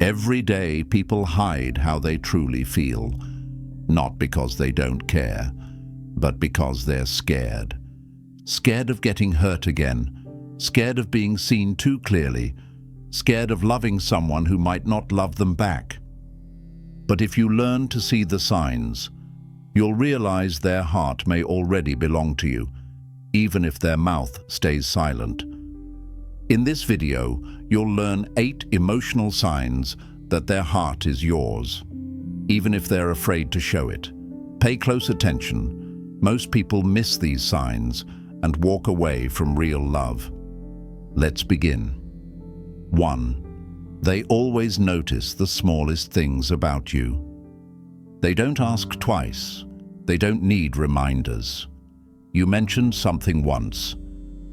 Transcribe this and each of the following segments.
Every day, people hide how they truly feel, not because they don't care, but because they're scared. Scared of getting hurt again, scared of being seen too clearly, scared of loving someone who might not love them back. But if you learn to see the signs, you'll realize their heart may already belong to you, even if their mouth stays silent. In this video, you'll learn 8 emotional signs that their heart is yours, even if they're afraid to show it. Pay close attention. Most people miss these signs and walk away from real love. Let's begin. 1. They always notice the smallest things about you. They don't ask twice. They don't need reminders. You mentioned something once,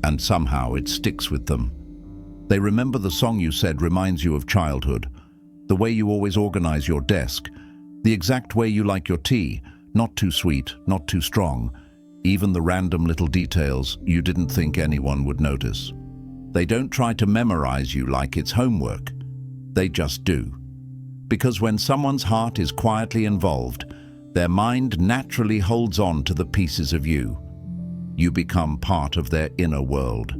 and somehow it sticks with them. They remember the song you said reminds you of childhood, the way you always organize your desk, the exact way you like your tea, not too sweet, not too strong, even the random little details you didn't think anyone would notice. They don't try to memorize you like it's homework. They just do. Because when someone's heart is quietly involved, their mind naturally holds on to the pieces of you. You become part of their inner world,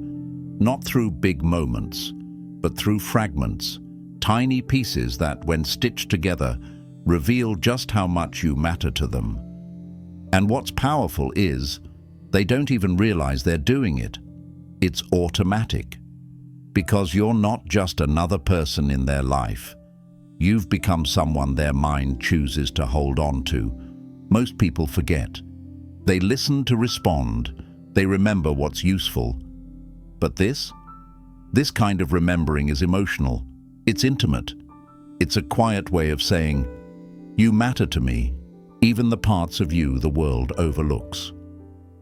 not through big moments, but through fragments, tiny pieces that, when stitched together, reveal just how much you matter to them. And what's powerful is, they don't even realize they're doing it. It's automatic. Because you're not just another person in their life. You've become someone their mind chooses to hold on to. Most people forget. They listen to respond. They remember what's useful. But this kind of remembering is emotional. It's intimate. It's a quiet way of saying, you matter to me, even the parts of you the world overlooks.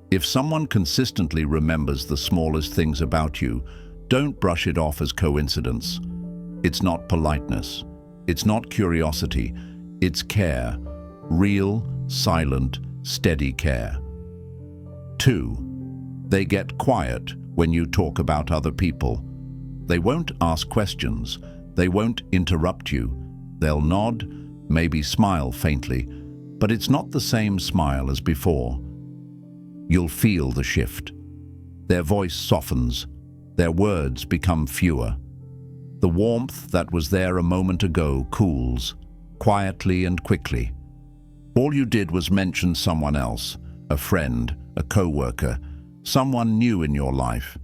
If someone consistently remembers the smallest things about you, don't brush it off as coincidence. It's not politeness. It's not curiosity. It's care. Real, silent, steady care. 2. They get quiet when you talk about other people. They won't ask questions. They won't interrupt you. They'll nod, maybe smile faintly, but it's not the same smile as before. You'll feel the shift. Their voice softens. Their words become fewer. The warmth that was there a moment ago cools, quietly and quickly. All you did was mention someone else, a friend, a co-worker, someone new in your life.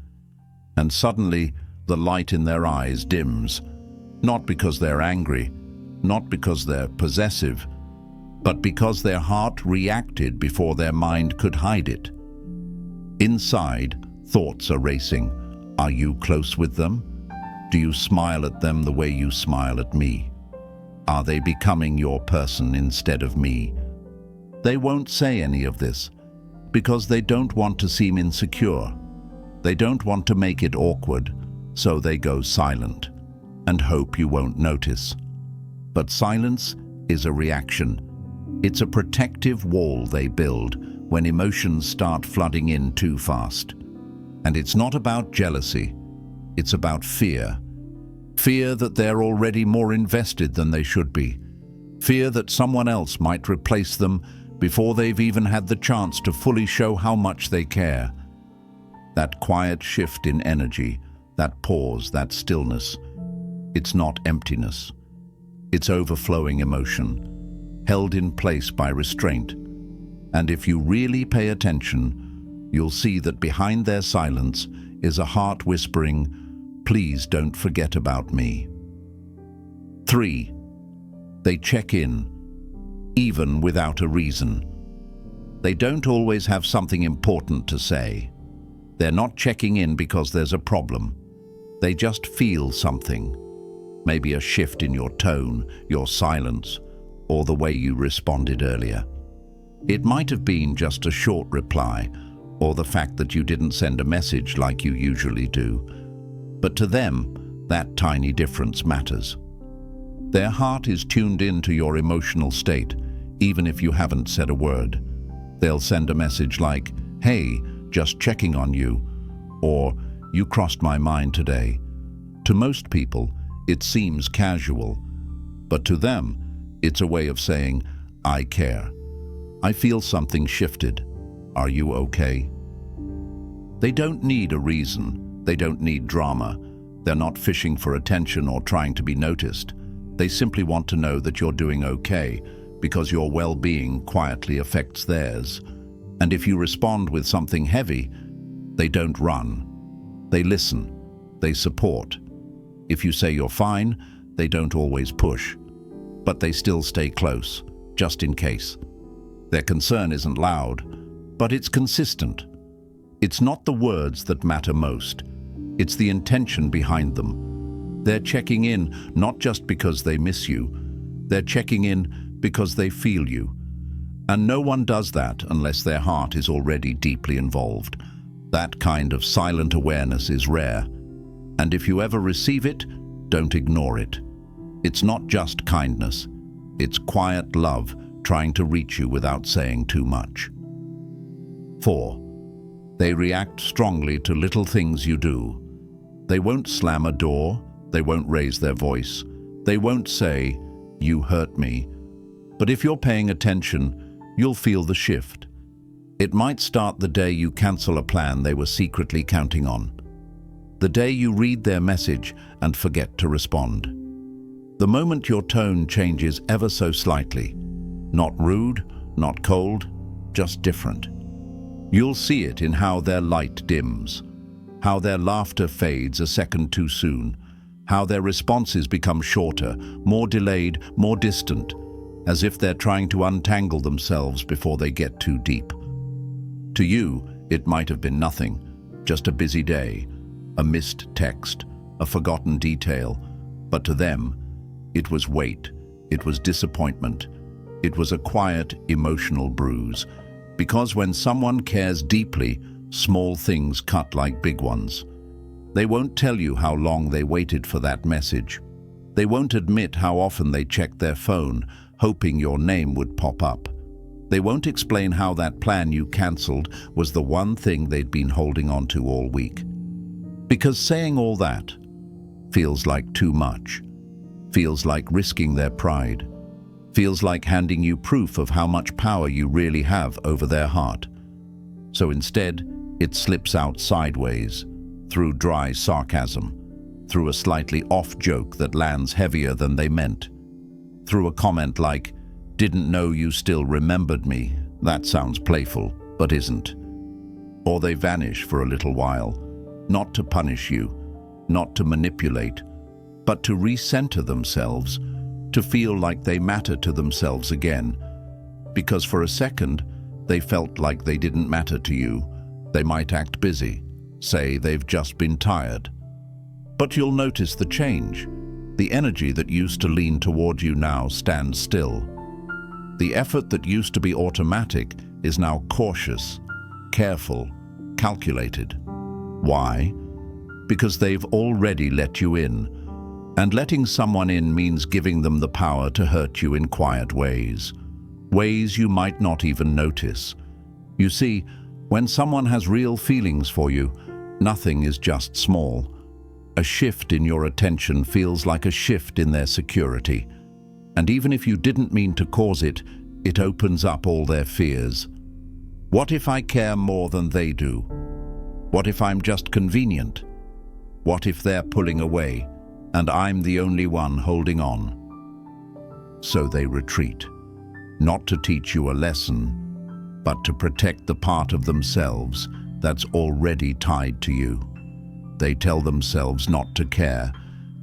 And suddenly, the light in their eyes dims, not because they're angry, not because they're possessive, but because their heart reacted before their mind could hide it. Inside, thoughts are racing. Are you close with them? Do you smile at them the way you smile at me? Are they becoming your person instead of me? They won't say any of this because they don't want to seem insecure. They don't want to make it awkward, so they go silent and hope you won't notice. But silence is a reaction. It's a protective wall they build when emotions start flooding in too fast. And it's not about jealousy. It's about fear. Fear that they're already more invested than they should be. Fear that someone else might replace them before they've even had the chance to fully show how much they care. That quiet shift in energy, that pause, that stillness, it's not emptiness. It's overflowing emotion, held in place by restraint. And if you really pay attention, you'll see that behind their silence is a heart whispering, please don't forget about me. 3. They check in, even without a reason. They don't always have something important to say. They're not checking in because there's a problem. They just feel something. Maybe a shift in your tone, your silence, or the way you responded earlier. It might have been just a short reply, or the fact that you didn't send a message like you usually do. But to them, that tiny difference matters. Their heart is tuned in to your emotional state, even if you haven't said a word. They'll send a message like, hey, just checking on you, or you crossed my mind today. To most people, it seems casual, But to them, it's a way of saying, I care. I feel something shifted. Are you okay? They don't need a reason. They don't need drama. They're not fishing for attention or trying to be noticed. They simply want to know that you're doing okay, because your well-being quietly affects theirs. And if you respond with something heavy, they don't run. They listen. They support. If you say you're fine, they don't always push. But they still stay close, just in case. Their concern isn't loud, but it's consistent. It's not the words that matter most. It's the intention behind them. They're checking in not just because they miss you. They're checking in because they feel you. And no one does that unless their heart is already deeply involved. That kind of silent awareness is rare. And if you ever receive it, don't ignore it. It's not just kindness. It's quiet love trying to reach you without saying too much. 4. They react strongly to little things you do. They won't slam a door. They won't raise their voice. They won't say, "You hurt me." But if you're paying attention, you'll feel the shift. It might start the day you cancel a plan they were secretly counting on. The day you read their message and forget to respond. The moment your tone changes ever so slightly. Not rude, not cold, just different. You'll see it in how their light dims, how their laughter fades a second too soon, how their responses become shorter, more delayed, more distant, as if they're trying to untangle themselves before they get too deep. To you, it might have been nothing, just a busy day, a missed text, a forgotten detail, but to them, it was weight, it was disappointment, it was a quiet, emotional bruise. Because when someone cares deeply, small things cut like big ones. They won't tell you how long they waited for that message. They won't admit how often they checked their phone, hoping your name would pop up. They won't explain how that plan you cancelled was the one thing they'd been holding on to all week. Because saying all that feels like too much, feels like risking their pride, feels like handing you proof of how much power you really have over their heart. So instead, it slips out sideways, through dry sarcasm, through a slightly off joke that lands heavier than they meant, through a comment like, "Didn't know you still remembered me." That sounds playful, but isn't. Or they vanish for a little while, not to punish you, not to manipulate, but to recenter themselves, to feel like they matter to themselves again. Because for a second, they felt like they didn't matter to you. They might act busy, say they've just been tired. But you'll notice the change. The energy that used to lean toward you now stands still. The effort that used to be automatic is now cautious, careful, calculated. Why? Because they've already let you in. And letting someone in means giving them the power to hurt you in quiet ways. Ways you might not even notice. You see, when someone has real feelings for you, nothing is just small. A shift in your attention feels like a shift in their security. And even if you didn't mean to cause it, it opens up all their fears. What if I care more than they do? What if I'm just convenient? What if they're pulling away, and I'm the only one holding on? So they retreat, not to teach you a lesson, but to protect the part of themselves that's already tied to you. They tell themselves not to care.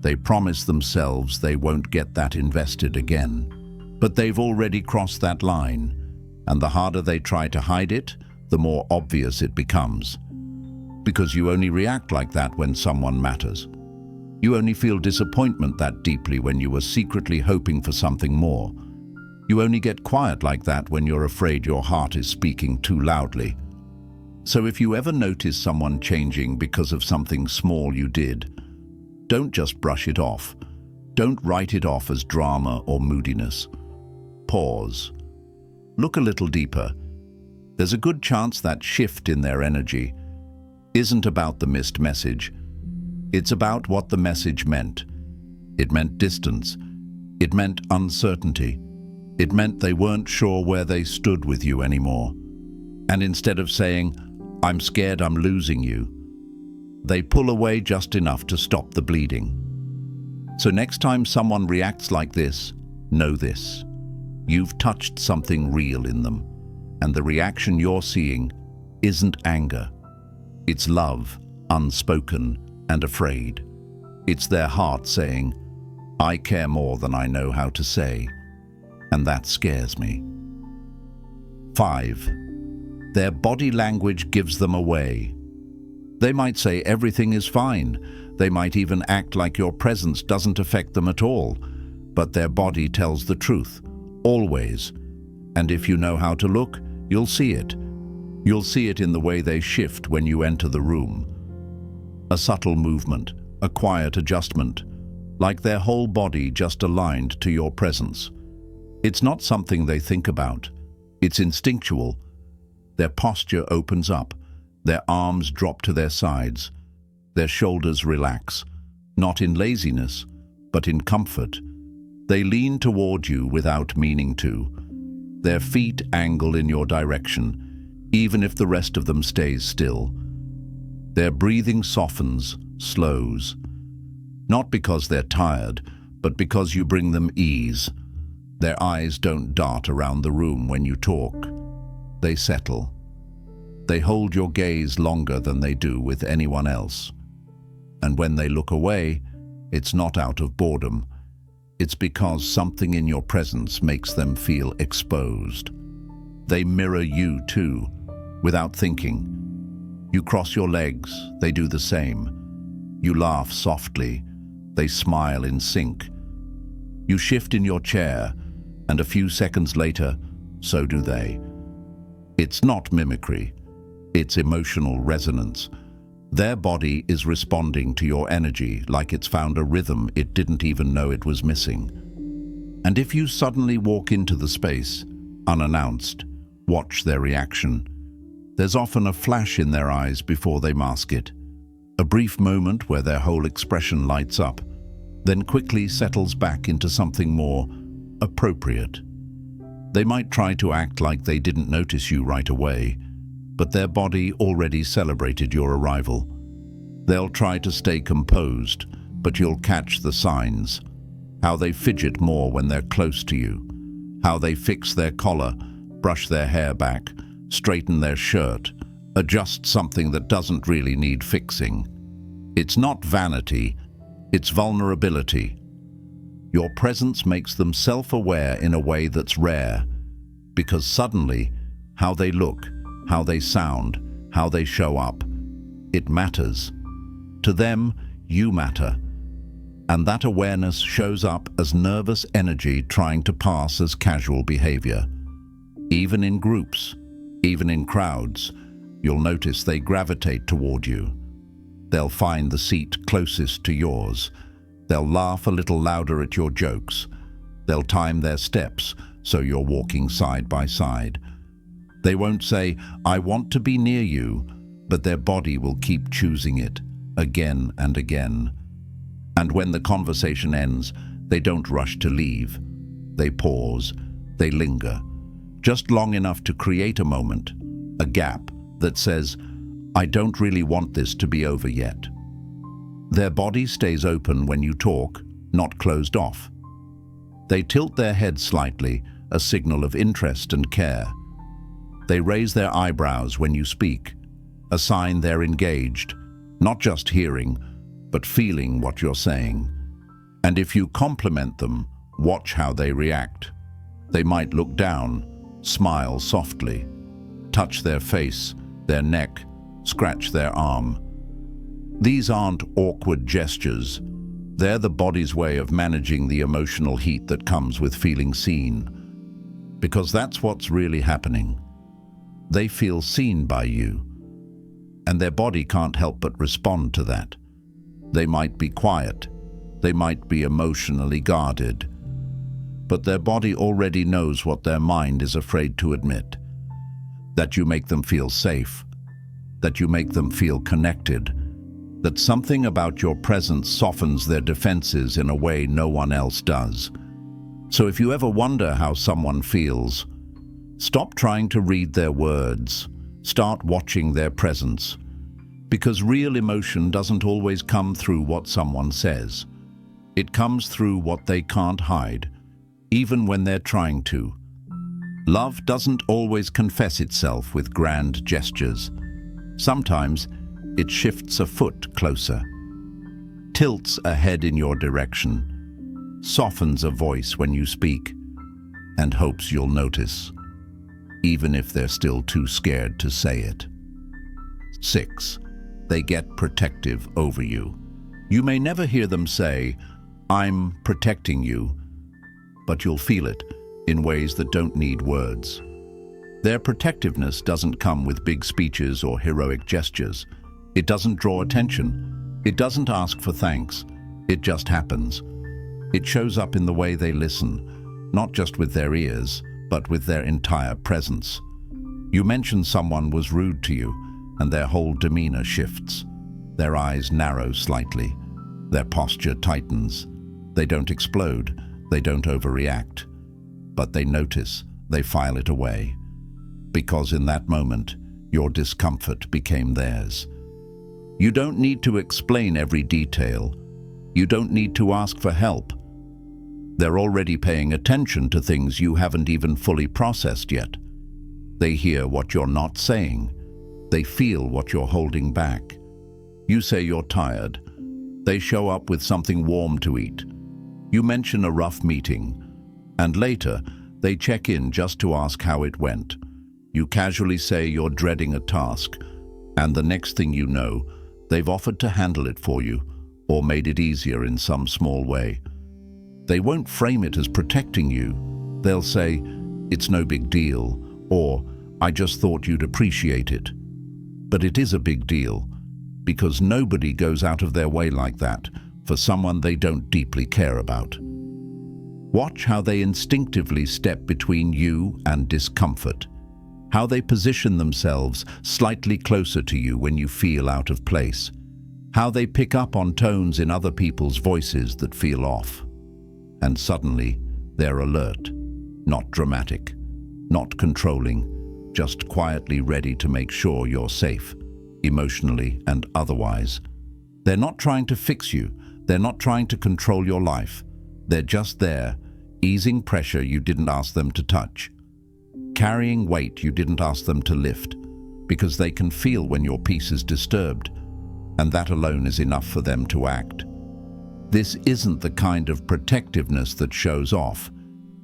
They promise themselves they won't get that invested again. But they've already crossed that line, and the harder they try to hide it, the more obvious it becomes. Because you only react like that when someone matters. You only feel disappointment that deeply when you were secretly hoping for something more. You only get quiet like that when you're afraid your heart is speaking too loudly. So if you ever notice someone changing because of something small you did, don't just brush it off. Don't write it off as drama or moodiness. Pause. Look a little deeper. There's a good chance that shift in their energy isn't about the missed message. It's about what the message meant. It meant distance. It meant uncertainty. It meant they weren't sure where they stood with you anymore. And instead of saying, "I'm scared I'm losing you," they pull away just enough to stop the bleeding. So next time someone reacts like this, know this. You've touched something real in them, and the reaction you're seeing isn't anger. It's love, unspoken and afraid. It's their heart saying, "I care more than I know how to say," and that scares me. 5. Their body language gives them away. They might say everything is fine. They might even act like your presence doesn't affect them at all, but their body tells the truth, always. And if you know how to look, you'll see it. You'll see it in the way they shift when you enter the room. A subtle movement, a quiet adjustment, like their whole body just aligned to your presence. It's not something they think about. It's instinctual. Their posture opens up. Their arms drop to their sides. Their shoulders relax, not in laziness, but in comfort. They lean toward you without meaning to. Their feet angle in your direction, even if the rest of them stays still. Their breathing softens, slows. Not because they're tired, but because you bring them ease. Their eyes don't dart around the room when you talk. They settle. They hold your gaze longer than they do with anyone else. And when they look away, it's not out of boredom. It's because something in your presence makes them feel exposed. They mirror you too, without thinking. You cross your legs, they do the same. You laugh softly, they smile in sync. You shift in your chair, and a few seconds later, so do they. It's not mimicry, it's emotional resonance. Their body is responding to your energy like it's found a rhythm it didn't even know it was missing. And if you suddenly walk into the space, unannounced, watch their reaction. There's often a flash in their eyes before they mask it. A brief moment where their whole expression lights up, then quickly settles back into something more appropriate. They might try to act like they didn't notice you right away, but their body already celebrated your arrival. They'll try to stay composed, but you'll catch the signs. How they fidget more when they're close to you. How they fix their collar, brush their hair back, straighten their shirt, adjust something that doesn't really need fixing. It's not vanity, it's vulnerability. Your presence makes them self-aware in a way that's rare, because suddenly, how they look, how they sound, how they show up, it matters. To them, you matter. And that awareness shows up as nervous energy trying to pass as casual behavior. Even in groups, even in crowds, you'll notice they gravitate toward you. They'll find the seat closest to yours. They'll laugh a little louder at your jokes. They'll time their steps so you're walking side by side. They won't say, "I want to be near you," but their body will keep choosing it again and again. And when the conversation ends, they don't rush to leave. They pause, they linger, just long enough to create a moment, a gap that says, "I don't really want this to be over yet." Their body stays open when you talk, not closed off. They tilt their head slightly, a signal of interest and care. They raise their eyebrows when you speak, a sign they're engaged, not just hearing, but feeling what you're saying. And if you compliment them, watch how they react. They might look down, smile softly, touch their face, their neck, scratch their arm. These aren't awkward gestures. They're the body's way of managing the emotional heat that comes with feeling seen. Because that's what's really happening. They feel seen by you, and their body can't help but respond to that. They might be quiet, they might be emotionally guarded, but their body already knows what their mind is afraid to admit. That you make them feel safe, that you make them feel connected, that something about your presence softens their defenses in a way no one else does. So if you ever wonder how someone feels, stop trying to read their words. Start watching their presence. Because real emotion doesn't always come through what someone says. It comes through what they can't hide, even when they're trying to. Love doesn't always confess itself with grand gestures. Sometimes it shifts a foot closer, tilts a head in your direction, softens a voice when you speak, and hopes you'll notice, even if they're still too scared to say it. 6. They get protective over you. You may never hear them say, "I'm protecting you," but you'll feel it in ways that don't need words. Their protectiveness doesn't come with big speeches or heroic gestures. It doesn't draw attention. It doesn't ask for thanks. It just happens. It shows up in the way they listen, not just with their ears, but with their entire presence. You mention someone was rude to you, and their whole demeanor shifts. Their eyes narrow slightly. Their posture tightens. They don't explode. They don't overreact. But they notice. They file it away. Because in that moment, your discomfort became theirs. You don't need to explain every detail. You don't need to ask for help. They're already paying attention to things you haven't even fully processed yet. They hear what you're not saying. They feel what you're holding back. You say you're tired. They show up with something warm to eat. You mention a rough meeting, and later they check in just to ask how it went. You casually say you're dreading a task, and the next thing you know, they've offered to handle it for you or made it easier in some small way. They won't frame it as protecting you. They'll say, "It's no big deal," or "I just thought you'd appreciate it." But it is a big deal, because nobody goes out of their way like that for someone they don't deeply care about. Watch how they instinctively step between you and discomfort, how they position themselves slightly closer to you when you feel out of place, how they pick up on tones in other people's voices that feel off. And suddenly, they're alert, not dramatic, not controlling, just quietly ready to make sure you're safe, emotionally and otherwise. They're not trying to fix you. They're not trying to control your life. They're just there, easing pressure you didn't ask them to touch, carrying weight you didn't ask them to lift, because they can feel when your peace is disturbed, and that alone is enough for them to act. This isn't the kind of protectiveness that shows off.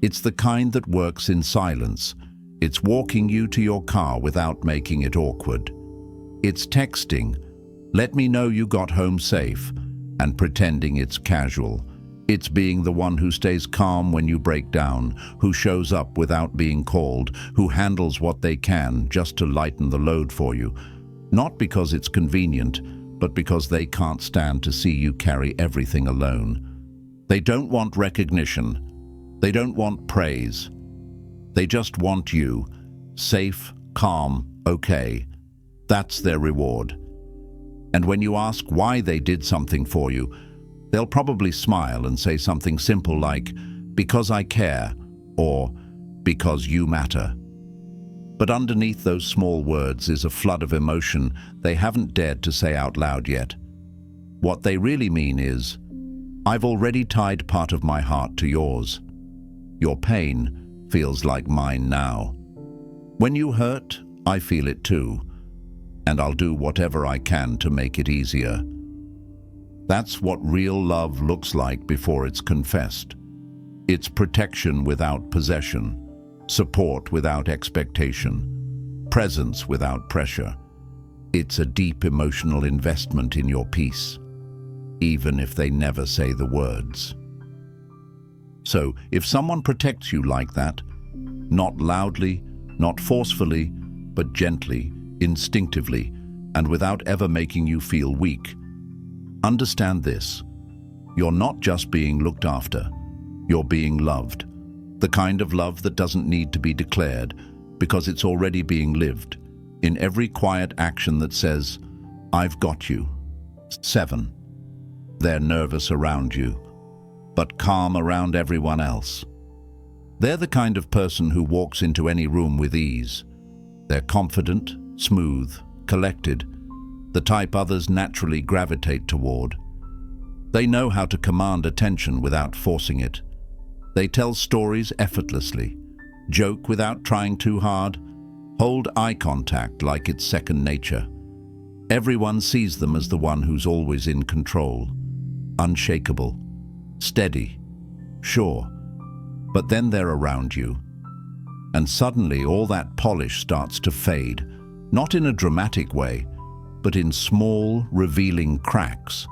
It's the kind that works in silence. It's walking you to your car without making it awkward. It's texting, "Let me know you got home safe," and pretending it's casual. It's being the one who stays calm when you break down, who shows up without being called, who handles what they can just to lighten the load for you. Not because it's convenient, but because they can't stand to see you carry everything alone. They don't want recognition. They don't want praise. They just want you, safe, calm, okay. That's their reward. And when you ask why they did something for you, they'll probably smile and say something simple like, "Because I care," or "Because you matter." But underneath those small words is a flood of emotion they haven't dared to say out loud yet. What they really mean is, "I've already tied part of my heart to yours. Your pain feels like mine now. When you hurt, I feel it too, and I'll do whatever I can to make it easier." That's what real love looks like before it's confessed. It's protection without possession, support without expectation, presence without pressure. It's a deep emotional investment in your peace, even if they never say the words. So, if someone protects you like that, not loudly, not forcefully, but gently, instinctively, and without ever making you feel weak, understand this: you're not just being looked after, you're being loved. The kind of love that doesn't need to be declared, because it's already being lived, in every quiet action that says, "I've got you." 7. They're nervous around you, but calm around everyone else. They're the kind of person who walks into any room with ease. They're confident, smooth, collected, the type others naturally gravitate toward. They know how to command attention without forcing it. They tell stories effortlessly, joke without trying too hard, hold eye contact like it's second nature. Everyone sees them as the one who's always in control, unshakable, steady, sure. But then they're around you, and suddenly all that polish starts to fade, not in a dramatic way, but in small, revealing cracks.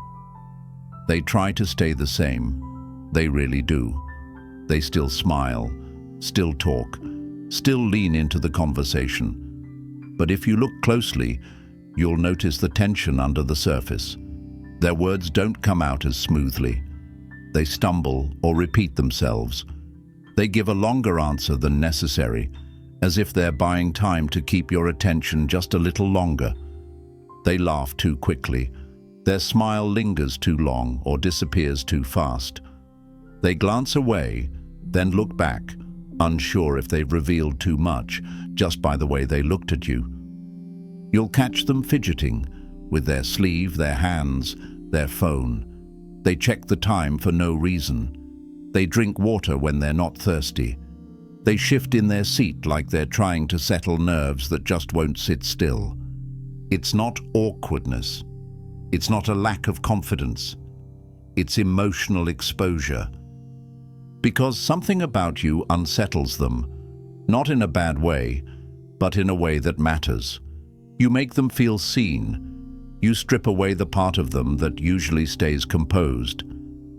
They try to stay the same. They really do. They still smile, still talk, still lean into the conversation. But if you look closely, you'll notice the tension under the surface. Their words don't come out as smoothly. They stumble or repeat themselves. They give a longer answer than necessary, as if they're buying time to keep your attention just a little longer. They laugh too quickly. Their smile lingers too long or disappears too fast. They glance away, then look back, unsure if they've revealed too much just by the way they looked at you. You'll catch them fidgeting with their sleeve, their hands, their phone. They check the time for no reason. They drink water when they're not thirsty. They shift in their seat like they're trying to settle nerves that just won't sit still. It's not awkwardness. It's not a lack of confidence. It's emotional exposure. Because something about you unsettles them, not in a bad way, but in a way that matters. You make them feel seen. You strip away the part of them that usually stays composed.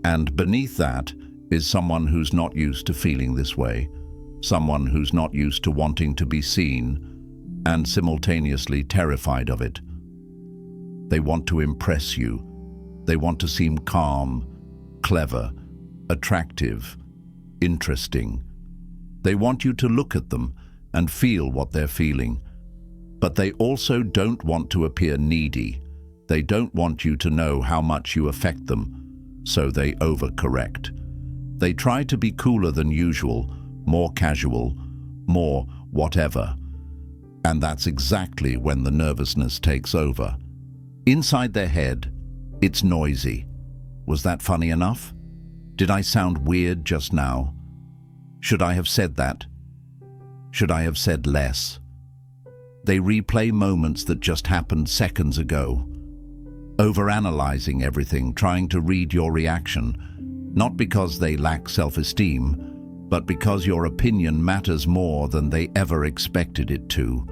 And beneath that is someone who's not used to feeling this way, someone who's not used to wanting to be seen and simultaneously terrified of it. They want to impress you. They want to seem calm, clever, attractive, interesting. They want you to look at them and feel what they're feeling. But they also don't want to appear needy. They don't want you to know how much you affect them, so they overcorrect. They try to be cooler than usual, more casual, more whatever. And that's exactly when the nervousness takes over. Inside their head, it's noisy. Was that funny enough? Did I sound weird just now? Should I have said that? Should I have said less? They replay moments that just happened seconds ago, overanalyzing everything, trying to read your reaction, not because they lack self-esteem, but because your opinion matters more than they ever expected it to.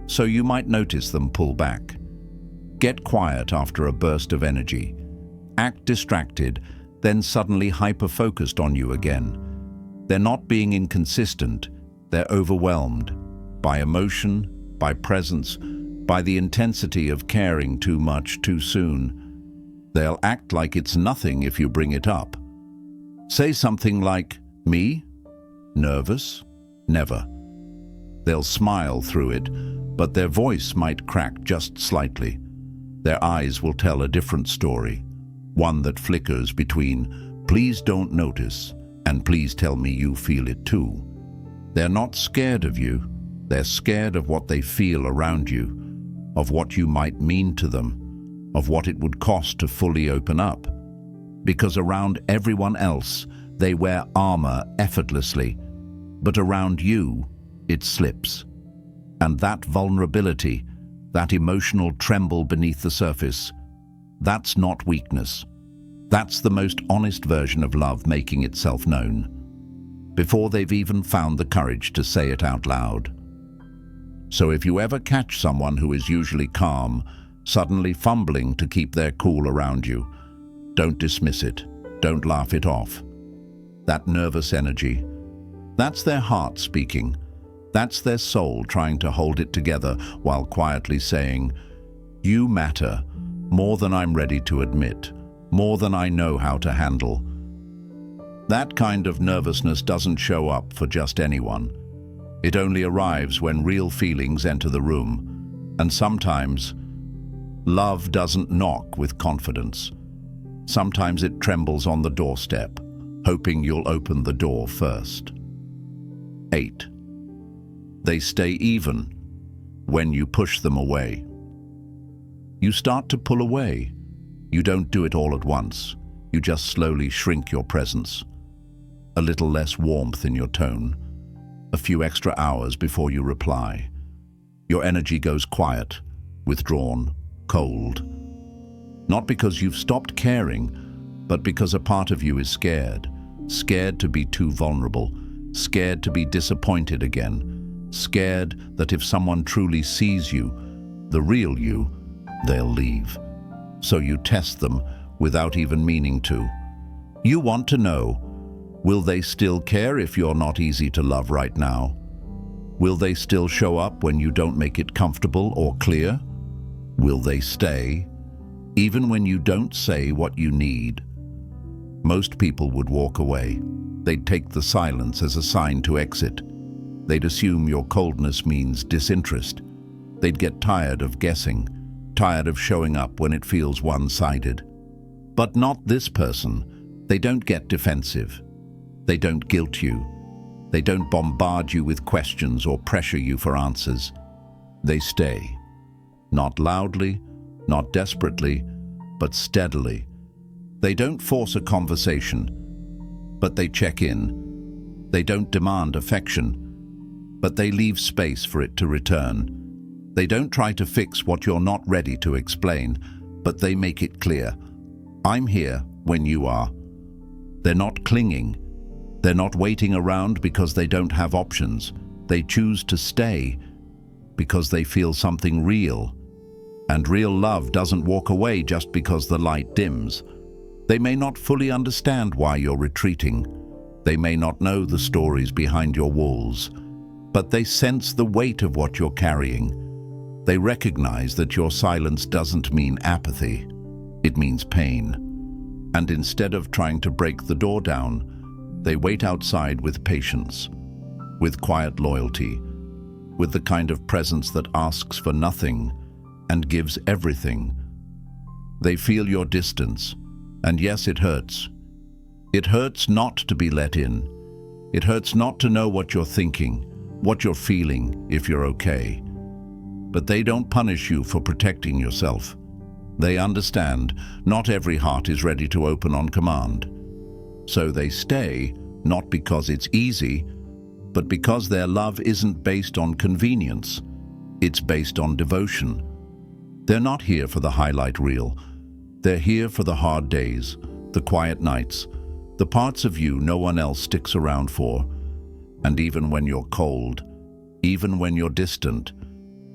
So you might notice them pull back. Get quiet after a burst of energy. Act distracted, then suddenly hyper-focused on you again. They're not being inconsistent, they're overwhelmed by emotion, by presence, by the intensity of caring too much too soon. They'll act like it's nothing if you bring it up. Say something like, "Me? Nervous? Never." They'll smile through it, but their voice might crack just slightly. Their eyes will tell a different story, one that flickers between "please don't notice" and "please tell me you feel it too." They're not scared of you. They're scared of what they feel around you, of what you might mean to them, of what it would cost to fully open up. Because around everyone else, they wear armor effortlessly, but around you, it slips. And that vulnerability, that emotional tremble beneath the surface, that's not weakness. That's the most honest version of love making itself known, before they've even found the courage to say it out loud. So if you ever catch someone who is usually calm, suddenly fumbling to keep their cool around you, don't dismiss it. Don't laugh it off. That nervous energy, that's their heart speaking. That's their soul trying to hold it together while quietly saying, "You matter more than I'm ready to admit, more than I know how to handle." That kind of nervousness doesn't show up for just anyone. It only arrives when real feelings enter the room. And sometimes, love doesn't knock with confidence. Sometimes it trembles on the doorstep, hoping you'll open the door first. 8. They stay even when you push them away. You start to pull away. You don't do it all at once. You just slowly shrink your presence. A little less warmth in your tone. A few extra hours before you reply. Your energy goes quiet, withdrawn, cold. Not because you've stopped caring, but because a part of you is scared. Scared to be too vulnerable. Scared to be disappointed again. Scared that if someone truly sees you, the real you, they'll leave. So you test them without even meaning to. You want to know, will they still care if you're not easy to love right now? Will they still show up when you don't make it comfortable or clear? Will they stay, even when you don't say what you need? Most people would walk away. They'd take the silence as a sign to exit. They'd assume your coldness means disinterest. They'd get tired of guessing, tired of showing up when it feels one-sided. But not this person. They don't get defensive. They don't guilt you. They don't bombard you with questions or pressure you for answers. They stay. Not loudly, not desperately, but steadily. They don't force a conversation, but they check in. They don't demand affection, but they leave space for it to return. They don't try to fix what you're not ready to explain, but they make it clear. I'm here when you are. They're not clinging. They're not waiting around because they don't have options. They choose to stay because they feel something real. And real love doesn't walk away just because the light dims. They may not fully understand why you're retreating. They may not know the stories behind your walls, but they sense the weight of what you're carrying. They recognize that your silence doesn't mean apathy. It means pain. And instead of trying to break the door down, they wait outside with patience, with quiet loyalty, with the kind of presence that asks for nothing and gives everything. They feel your distance, and yes, it hurts. It hurts not to be let in. It hurts not to know what you're thinking, what you're feeling, if you're okay. But they don't punish you for protecting yourself. They understand not every heart is ready to open on command. So they stay, not because it's easy, but because their love isn't based on convenience. It's based on devotion. They're not here for the highlight reel. They're here for the hard days, the quiet nights, the parts of you no one else sticks around for. And even when you're cold, even when you're distant,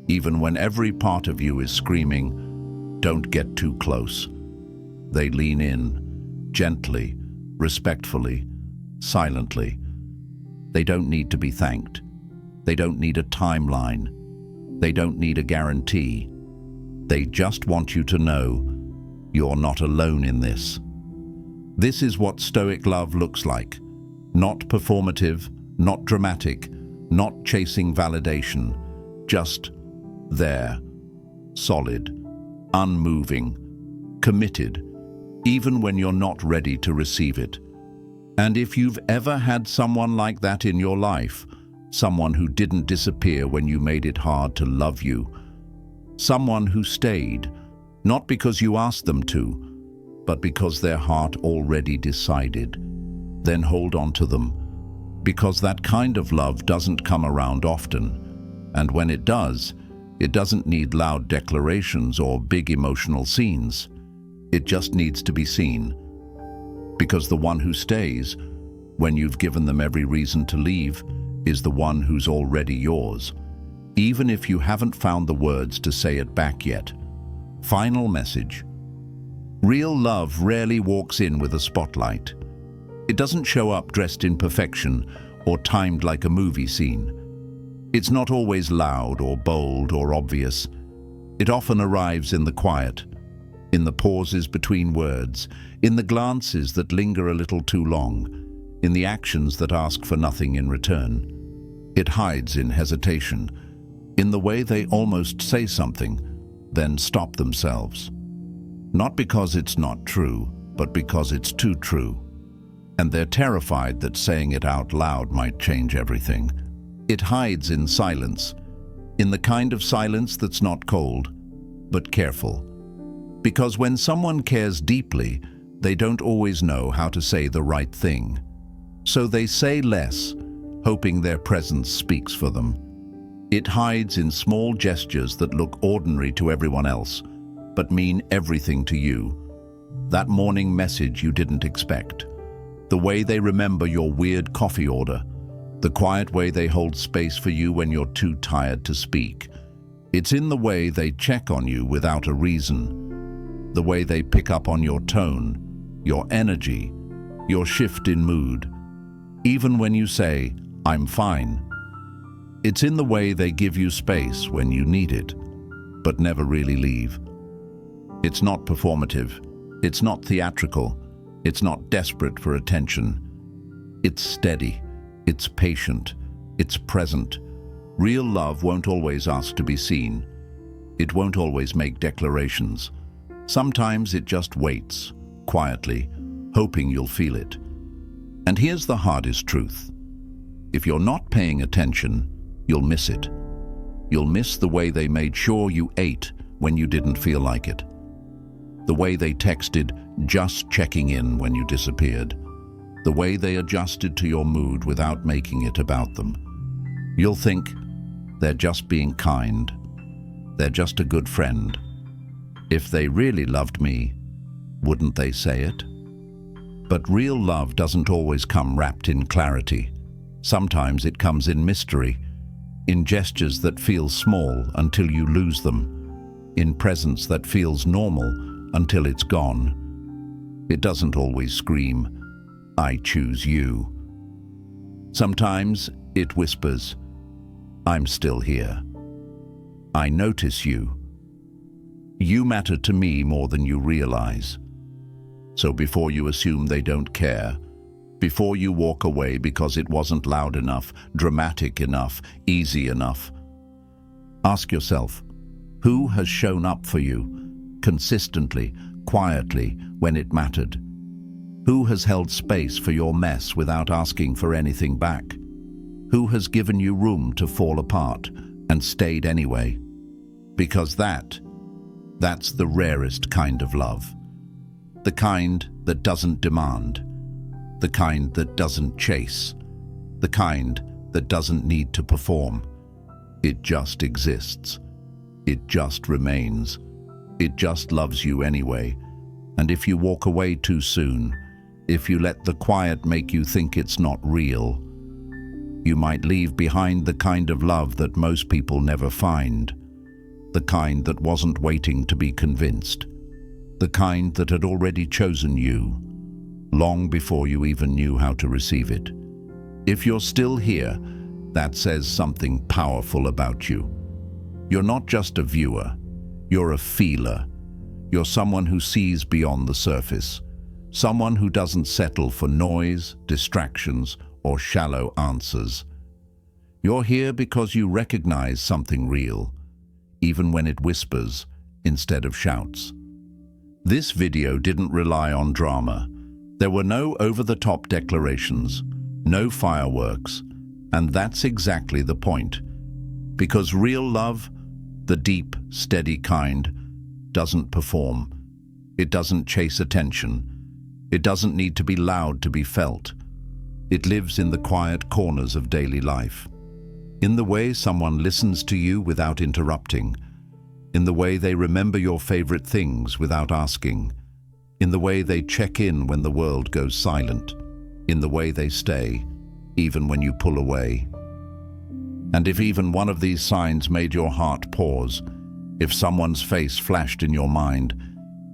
even when every part of you is screaming, don't get too close. They lean in, gently, respectfully, silently. They don't need to be thanked. They don't need a timeline. They don't need a guarantee. They just want you to know you're not alone in this. This is what Stoic love looks like. Not performative, not dramatic, not chasing validation. Just there, solid, unmoving, committed, even when you're not ready to receive it. And if you've ever had someone like that in your life, someone who didn't disappear when you made it hard to love you, someone who stayed, not because you asked them to, but because their heart already decided, then hold on to them, because that kind of love doesn't come around often, and when it does, it doesn't need loud declarations or big emotional scenes. It just needs to be seen. Because the one who stays, when you've given them every reason to leave, is the one who's already yours, even if you haven't found the words to say it back yet. Final message. Real love rarely walks in with a spotlight. It doesn't show up dressed in perfection or timed like a movie scene. It's not always loud or bold or obvious. It often arrives in the quiet, in the pauses between words, in the glances that linger a little too long, in the actions that ask for nothing in return. It hides in hesitation, in the way they almost say something, then stop themselves. Not because it's not true, but because it's too true. And they're terrified that saying it out loud might change everything, It hides in silence, in the kind of silence that's not cold, but careful. Because when someone cares deeply, they don't always know how to say the right thing. So they say less, hoping their presence speaks for them. It hides in small gestures that look ordinary to everyone else, but mean everything to you. That morning message you didn't expect. The way they remember your weird coffee order. The quiet way they hold space for you when you're too tired to speak. It's in the way they check on you without a reason. The way they pick up on your tone, your energy, your shift in mood. Even when you say, "I'm fine." It's in the way they give you space when you need it, but never really leave. It's not performative. It's not theatrical. It's not desperate for attention. It's steady. It's patient. It's present. Real love won't always ask to be seen. It won't always make declarations. Sometimes it just waits, quietly, hoping you'll feel it. And here's the hardest truth. If you're not paying attention, you'll miss it. You'll miss the way they made sure you ate when you didn't feel like it. The way they texted, just checking in when you disappeared. The way they adjusted to your mood without making it about them. You'll think, they're just being kind. They're just a good friend. If they really loved me, wouldn't they say it? But real love doesn't always come wrapped in clarity. Sometimes it comes in mystery, in gestures that feel small until you lose them, in presence that feels normal until it's gone. It doesn't always scream, "I choose you." Sometimes it whispers, "I'm still here. I notice you. You matter to me more than you realize." So before you assume they don't care, before you walk away because it wasn't loud enough, dramatic enough, easy enough, ask yourself, who has shown up for you, consistently, quietly, when it mattered? Who has held space for your mess without asking for anything back? Who has given you room to fall apart and stayed anyway? Because that's the rarest kind of love. The kind that doesn't demand. The kind that doesn't chase. The kind that doesn't need to perform. It just exists. It just remains. It just loves you anyway. And if you walk away too soon, if you let the quiet make you think it's not real, you might leave behind the kind of love that most people never find. The kind that wasn't waiting to be convinced. The kind that had already chosen you, long before you even knew how to receive it. If you're still here, that says something powerful about you. You're not just a viewer, you're a feeler. You're someone who sees beyond the surface, someone who doesn't settle for noise, distractions, or shallow answers. You're here because you recognize something real, even when it whispers instead of shouts. This video didn't rely on drama. There were no over-the-top declarations, no fireworks, and that's exactly the point. Because real love, the deep, steady kind, doesn't perform. It doesn't chase attention. It doesn't need to be loud to be felt. It lives in the quiet corners of daily life. In the way someone listens to you without interrupting. In the way they remember your favorite things without asking. In the way they check in when the world goes silent. In the way they stay, even when you pull away. And if even one of these signs made your heart pause, if someone's face flashed in your mind,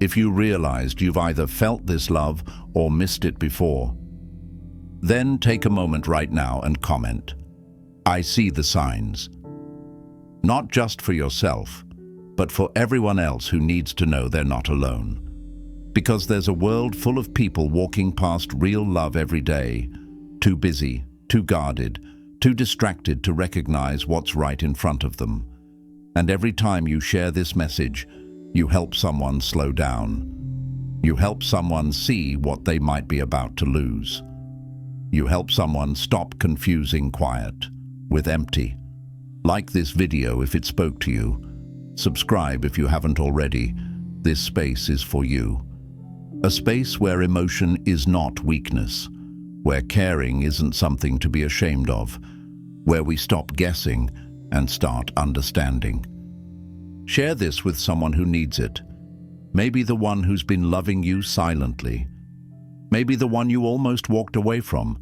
if you realized you've either felt this love or missed it before, then take a moment right now and comment, "I see the signs." Not just for yourself, but for everyone else who needs to know they're not alone. Because there's a world full of people walking past real love every day, too busy, too guarded, too distracted to recognize what's right in front of them. And every time you share this message, you help someone slow down. You help someone see what they might be about to lose. You help someone stop confusing quiet with empty. Like this video if it spoke to you. Subscribe if you haven't already. This space is for you. A space where emotion is not weakness, where caring isn't something to be ashamed of, where we stop guessing and start understanding. Share this with someone who needs it. Maybe the one who's been loving you silently. Maybe the one you almost walked away from.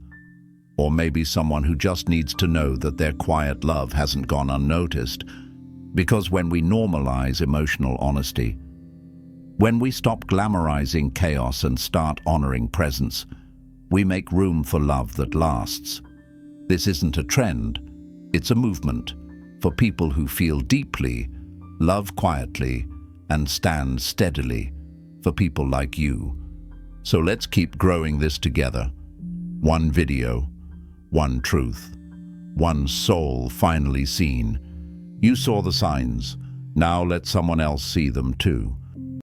Or maybe someone who just needs to know that their quiet love hasn't gone unnoticed. Because when we normalize emotional honesty, when we stop glamorizing chaos and start honoring presence, we make room for love that lasts. This isn't a trend, it's a movement for people who feel deeply, love quietly, and stand steadily, for people like you. So let's keep growing this together. One video, one truth, one soul finally seen. You saw the signs, now let someone else see them too.